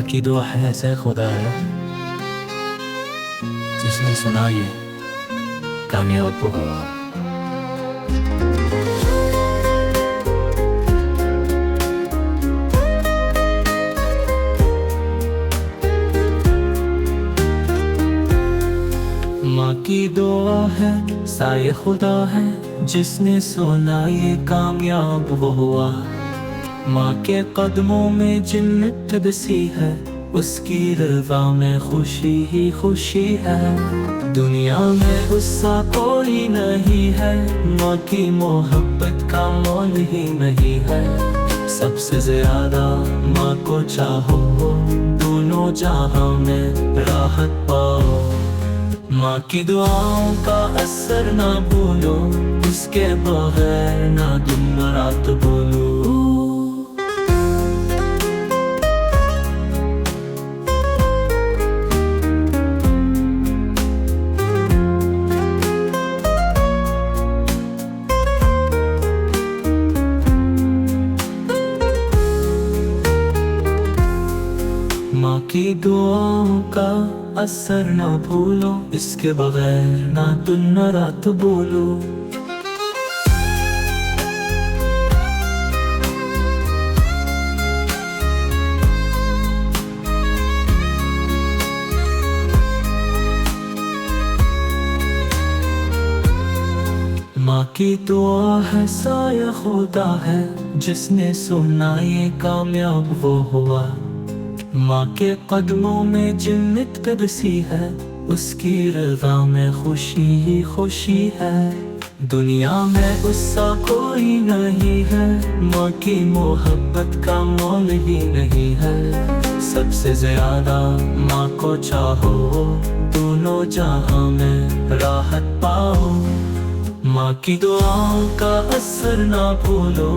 माँ की दुआ है ऐसे खुदा है, जिसने सुना ये कामयाब हुआ। माँ की दुआ है, साये खुदा है, जिसने सुना ये कामयाब हुआ। माँ के कदमों में जन्नत बसी है, उसकी रज़ा में खुशी ही खुशी है। दुनिया में उसका कोई नहीं है, माँ की मोहब्बत का मोल ही नहीं है। सबसे ज्यादा माँ को चाहो, दोनों जहां में राहत पाओ। माँ की दुआओं का असर ना भूलो, उसके बगैर ना दिन ना रात बोलो। माँ की दुआओं का असर ना भूलो, इसके बगैर ना दिन ना रात बोलो। माँ की दुआ है, साया खुदा है, जिसने सुना ये कामयाब वो हुआ। माँ के कदमों में जन्नत बसी है, उसकी रज़ा में खुशी ही खुशी है। दुनिया में उसका कोई नहीं है, माँ की मोहब्बत का मोल ही नहीं है। सबसे ज्यादा माँ को चाहो, दोनों जहां में राहत पाओ। माँ की दुआओं का असर ना भूलो,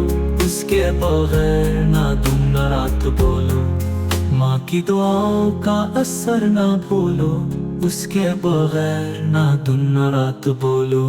उसके बगैर ना दिन ना रात बोलो। माँ की दुआओं का असर ना भूलो, उसके बगैर ना दिन ना रात बोलो।